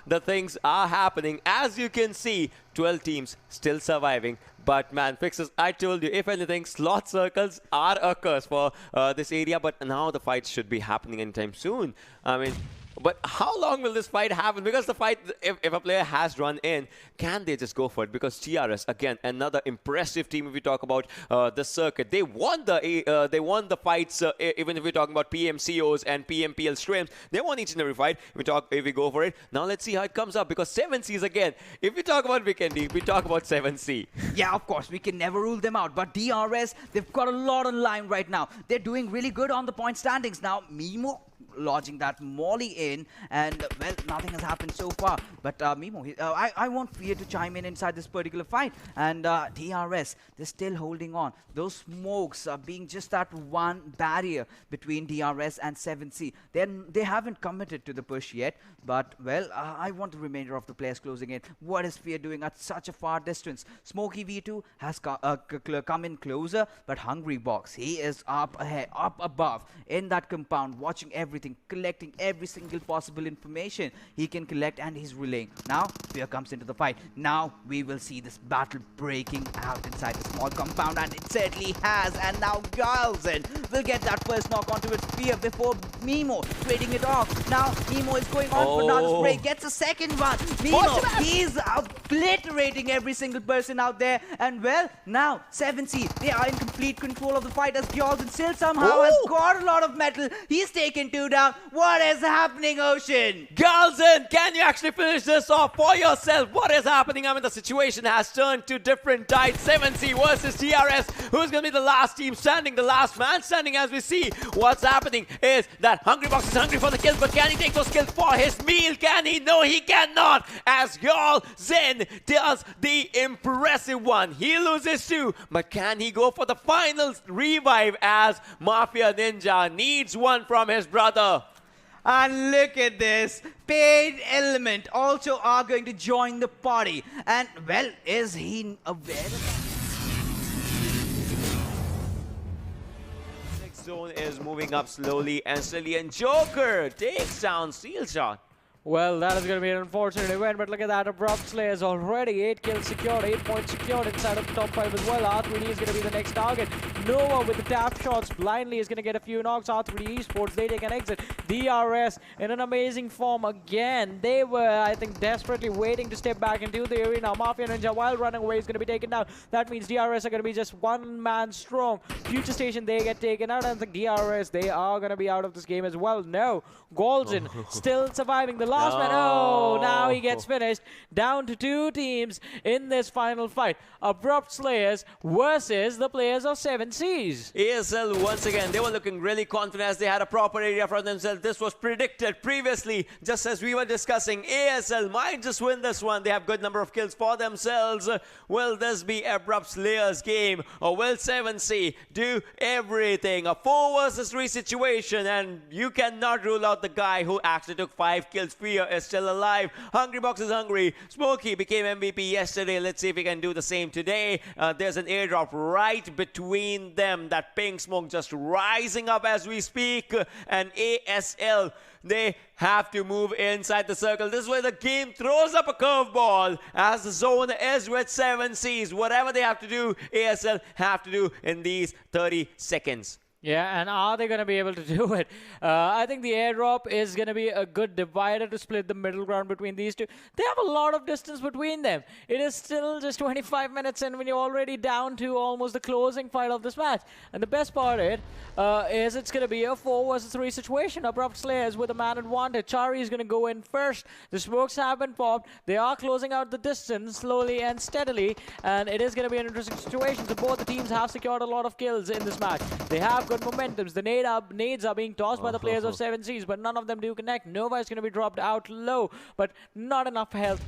The things are happening. As you can see, 12 teams still surviving. But man, Fixes, I told you, if anything, slot circles are a curse for this area. But now the fight should be happening anytime soon. I mean, but how long will this fight happen? Because the fight, if a player has run in, can they just go for it? Because TRS, again, another impressive team. If we talk about the circuit, they won the fights. Even if we're talking about PMCOs and PMPL streams, they won each and every fight. If we go for it, now let's see how it comes up. Because 7Cs again. If we talk about Weekendy, we talk about 7C. Yeah, of course, we can never rule them out. But DRS, they've got a lot on line right now. They're doing really good on the point standings now. Mimo lodging that molly in, and well, nothing has happened so far. But Mimo, I want Fear to chime in inside this particular fight. And DRS, they're still holding on. Those smokes are being just that one barrier between DRS and 7C. They haven't committed to the push yet. But well, I want the remainder of the players closing in. What is Fear doing at such a far distance? Smokey V2 has come in closer, but Hungry Box, he is up ahead, up above in that compound, watching everything, collecting every single possible information he can collect, and he's relaying. Now Fear comes into the fight. Now we will see this battle breaking out inside the small compound, and it certainly has. And now Gyalzen will get that first knock onto its Fear before Mimo trading it off. Now Mimo is going on for another spray, gets a second one. Mimo, he's obliterating every single person out there. And well, now 7C, they are in complete control of the fight, as Gyalzen still somehow has got a lot of metal. He's taken 2 down. What is happening, Ocean? Gyalzen, can you actually finish this off for yourself? What is happening? I mean, the situation has turned to different tides. 7C versus TRS. Who's going to be the last team standing, the last man standing? As we see, what's happening is that Hungry Box is hungry for the kills, but can he take those kills for his meal? Can he? No, he cannot. As Gyalzen does the impressive one. He loses 2, but can he go for the final revive, as Mafia Ninja needs one from his brother? And look at this. Paid Element also are going to join the party. And well, is he aware of that? Next zone is moving up slowly and steadily, and Joker takes down Steel Shot. Well, that is going to be an unfortunate event, but look at that. Abrupt Slayers already 8 kills secured, 8 points secured inside of the top 5 as well. R3D is going to be the next target. Nova with the tap shots blindly is going to get a few knocks. R3D Esports, they take an exit. DRS in an amazing form again. They were, I think, desperately waiting to step back into the arena. Mafia Ninja, while running away, is going to be taken down. That means DRS are going to be just one man strong. Future Station, they get taken out. And I think DRS, they are going to be out of this game as well. No, Gyalzen still surviving. The last man, now he gets finished. Down to 2 teams in this final fight. Abrupt Slayers versus the players of 7Cs. ASL, once again, they were looking really confident as they had a proper area for themselves. This was predicted previously, just as we were discussing. ASL might just win this one. They have good number of kills for themselves. Will this be Abrupt Slayers' game, or will 7C do everything? A 4 versus 3 situation, and you cannot rule out the guy who actually took 5 kills. Fear is still alive. Hungry Box is hungry. Smokey became MVP yesterday. Let's see if we can do the same today. There's an airdrop right between them. That pink smoke just rising up as we speak. And ASL, they have to move inside the circle. This is where the game throws up a curveball, as the zone is with 7Cs. Whatever they have to do, ASL have to do in these 30 seconds. Yeah, and are they going to be able to do it? I think the airdrop is going to be a good divider to split the middle ground between these two. They have a lot of distance between them. It is still just 25 minutes, and when you're already down to almost the closing fight of this match. And the best part of it is it's going to be a 4 versus 3 situation. Abrupt Slayers with a man advantage. Chari is going to go in first. The smokes have been popped. They are closing out the distance slowly and steadily, and it is going to be an interesting situation. So both the teams have secured a lot of kills in this match. They have good momentums. The nades are being tossed by the players of 7Cs, but none of them do connect. Nova is going to be dropped out low, but not enough health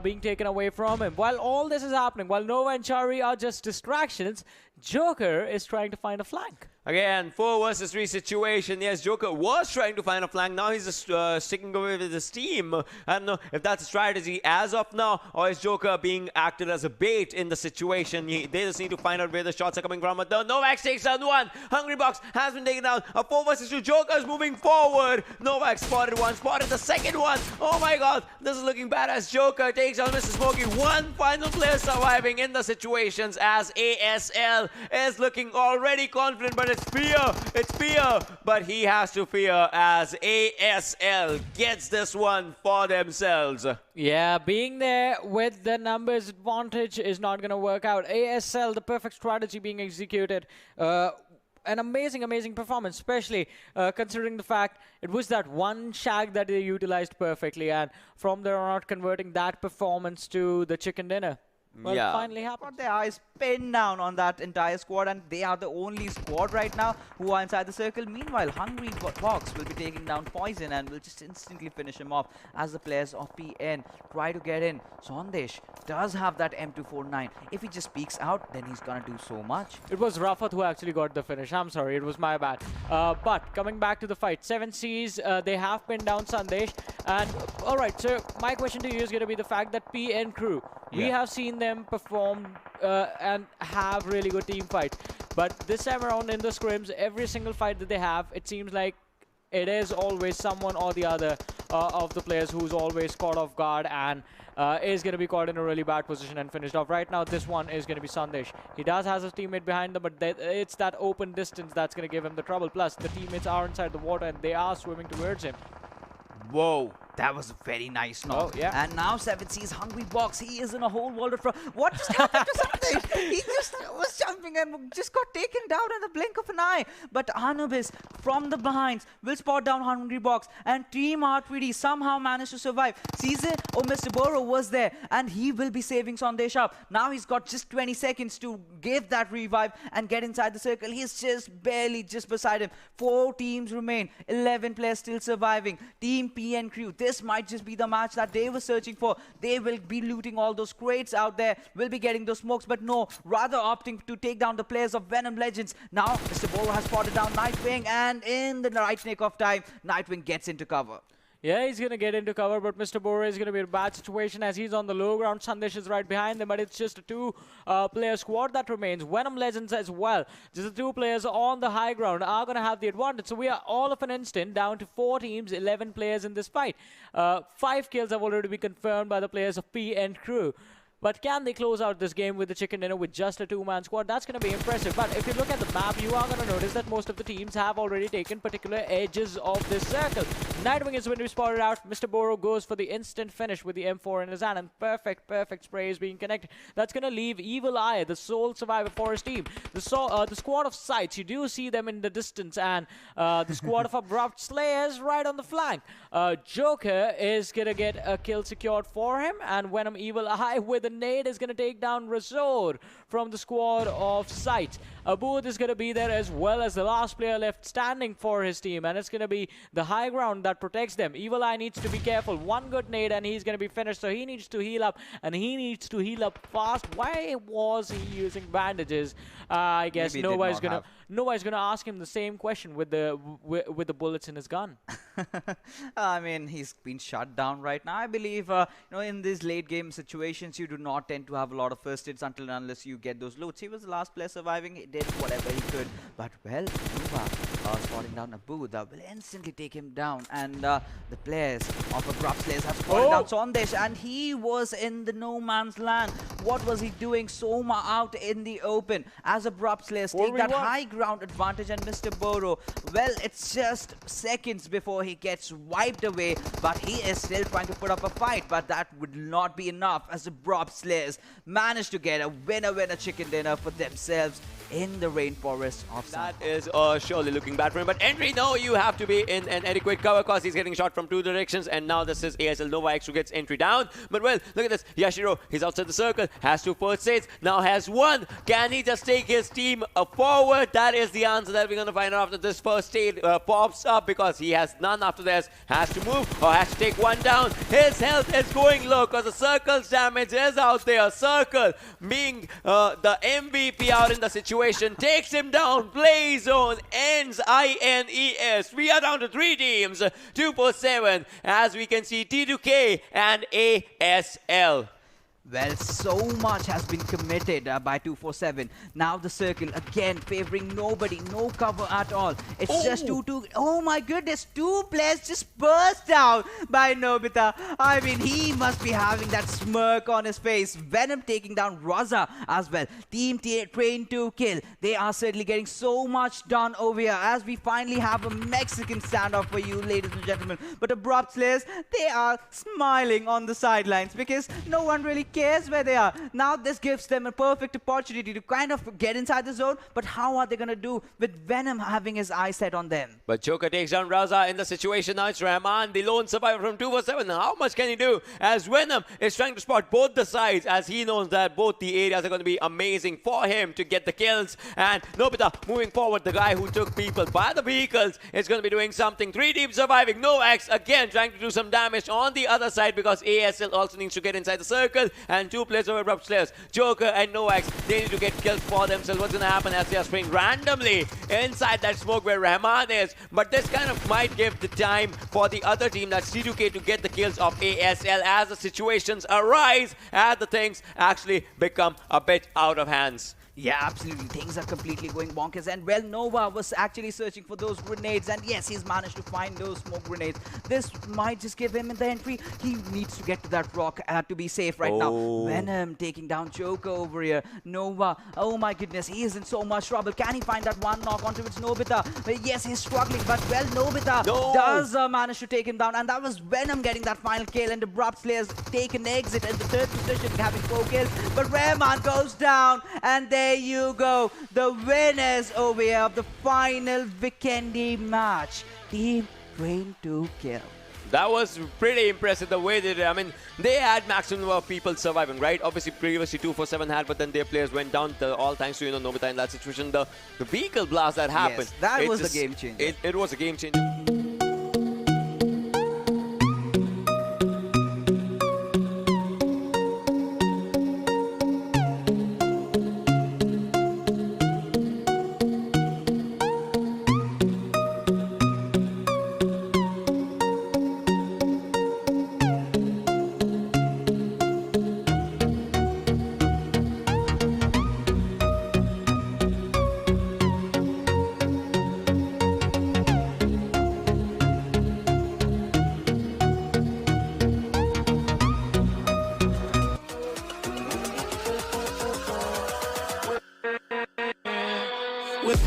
being taken away from him. While all this is happening, while Nova and Chari are just distractions, Joker is trying to find a flank. Again, 4 versus 3 situation. Yes, Joker was trying to find a flank. Now he's just sticking away with his team. I don't know if that's a strategy as of now, or is Joker being acted as a bait in the situation. They just need to find out where the shots are coming from. But the Novak takes down one. Hungry Box has been taken down. A 4 versus 2. Joker's moving forward. Novak spotted one, spotted the second one. Oh my god, this is looking bad as Joker takes down Mr. Smokey. One final player surviving in the situations as ASL is looking already confident, but it's fear, but he has to fear as ASL gets this one for themselves. Yeah, being there with the numbers advantage is not going to work out. ASL, the perfect strategy being executed. An amazing performance, especially considering the fact it was that one shag that they utilized perfectly, and from there on out converting that performance to the chicken dinner. Well, yeah. It finally happened. Got their eyes pinned down on that entire squad, and they are the only squad right now who are inside the circle. Meanwhile, Hungry Box will be taking down Poison and will just instantly finish him off as the players of PN try to get in. Sondesh does have that M249. If he just peeks out, then he's gonna do so much. It was Rafat who actually got the finish. I'm sorry, it was my bad. But coming back to the fight, 7Cs, they have pinned down Sandesh. And alright, so my question to you is going to be the fact that PN crew, we have seen them perform and have really good team fights. But this time around in the scrims, every single fight that they have, it seems like it is always someone or the other of the players who's always caught off guard and is going to be caught in a really bad position and finished off. Right now, this one is going to be Sandesh. He does have his teammate behind them, but it's that open distance that's going to give him the trouble. Plus, the teammates are inside the water and they are swimming towards him. Whoa, that was a very nice knock. Oh, yeah. And now 7C's Hungry Box. He is in a whole world of trouble. What just happened to Sandesh? He just was jumping and just got taken down in the blink of an eye. But Anubis from the behinds will spot down Hungry Box. And Team R3D somehow managed to survive. Caesar or Mr. Boro was there. And he will be saving Sandesh up. Now he's got just 20 seconds to give that revive and get inside the circle. He's just barely just beside him. 4 teams remain. 11 players still surviving. Team PN crew. This might just be the match that they were searching for. They will be looting all those crates out there, will be getting those smokes, but no, rather opting to take down the players of Venom Legends. Now, Mr. Boro has spotted down Nightwing, and in the right nick of time, Nightwing gets into cover. Yeah, he's going to get into cover, but Mr. Bora is going to be in a bad situation as he's on the low ground. Sandesh is right behind them, but it's just a 2-player squad that remains. Venom Legends as well. Just the 2 players on the high ground are going to have the advantage. So we are all of an instant down to 4 teams, 11 players in this fight. 5 kills have already been confirmed by the players of PN crew. But can they close out this game with the chicken dinner with just a 2-man squad? That's going to be impressive. But if you look at the map, you are going to notice that most of the teams have already taken particular edges of this circle. Nightwing is going to be spotted out. Mr. Boro goes for the instant finish with the M4 in his hand. And perfect spray is being connected. That's going to leave Evil Eye, the sole survivor for his team. The squad of Sights, you do see them in the distance. And the squad of Abrupt Slayers right on the flank. Joker is going to get a kill secured for him. And Venom Evil Eye with a nade is going to take down Razor from the squad of Sight. Abud is going to be there as well as the last player left standing for his team, and it's going to be the high ground that protects them. Evil Eye needs to be careful. One good nade and he's going to be finished, so he needs to heal up, and he needs to heal up fast. Why was he using bandages? I guess nobody's going to ask him the same question with the bullets in his gun. I mean, he's been shut down right now. I believe, in these late game situations, you do not tend to have a lot of first hits until and unless you get those loots. He was the last player surviving. He did whatever he could. But, well, Nuba spotting down Abu will instantly take him down. And the players of Abrupt Slayers have spotted down Sondesh. And he was in the no man's land. What was he doing? Soma out in the open as Abrupt Slayers take that high ground advantage. And Mr. Boro, well, it's just seconds before he gets wiped away. But he is still trying to put up a fight. But that would not be enough as Abrupt Slayers managed to get a winner chicken dinner for themselves in the rainforest of San. That is surely looking bad for him. But Entry, no, you have to be in an adequate cover because he's getting shot from 2 directions. And now this is ASL Nova X who gets Entry down. But well, look at this. Yashiro, he's outside the circle, has 2 first aids, now has 1. Can he just take his team forward? That That is the answer that we're going to find out after this first state pops up, because he has none after this. Has to move or has to take one down. His health is going low because the Circle's damage is out there. Circle, being the MVP out in the situation, takes him down. Play zone ends. INES. We are down to 3 teams. 247. As we can see, T2K and ASL. Well, so much has been committed by 247. Now the Circle again favoring nobody, no cover at all. It's just 2-2. Oh my goodness, 2 players just burst out by Nobita. I mean, he must be having that smirk on his face. Venom taking down Raza as well. Team trained to kill. They are certainly getting so much done over here as we finally have a Mexican standoff for you, ladies and gentlemen. But Abrupt Slayers, they are smiling on the sidelines because no one really cares where they are. Now this gives them a perfect opportunity to kind of get inside the zone, but how are they going to do with Venom having his eye set on them? But Joker takes down Raza in the situation. Now it's Rahman, the lone survivor from 247. How much can he do as Venom is trying to spot both the sides, as he knows that both the areas are going to be amazing for him to get the kills. And Nobita moving forward, the guy who took people by the vehicles, is going to be doing something. 3 teams surviving. Novax again trying to do some damage on the other side because ASL also needs to get inside the circle. And 2 players of Abrupt Slayers, Joker and Novax, they need to get killed for themselves. What's going to happen as they are spraying randomly inside that smoke where Rahman is? But this kind of might give the time for the other team, that's T2K, to get the kills of ASL as the situations arise, as the things actually become a bit out of hands. Yeah, absolutely. Things are completely going bonkers. And well, Nova was actually searching for those grenades. And yes, he's managed to find those smoke grenades. This might just give him the entry. He needs to get to that rock to be safe right now. Venom taking down Joker over here. Nova, oh my goodness, he is in so much trouble. Can he find that one knock onto its Nobita? Yes, he's struggling. But well, Nobita does manage to take him down. And that was Venom getting that final kill. And the Abrupt Slayers take an exit in the 3rd position, having 4 kills. But Rahman goes down. And there you go, the winners over here of the final Vikendi match. Team trained to kill. That was pretty impressive the way they did it. I mean, they had maximum number of people surviving, right? Obviously, previously 247 had, but then their players went down to all times to, Nobita in that situation. The vehicle blast that happened. Yes, that was the game changer. It was a game changer. With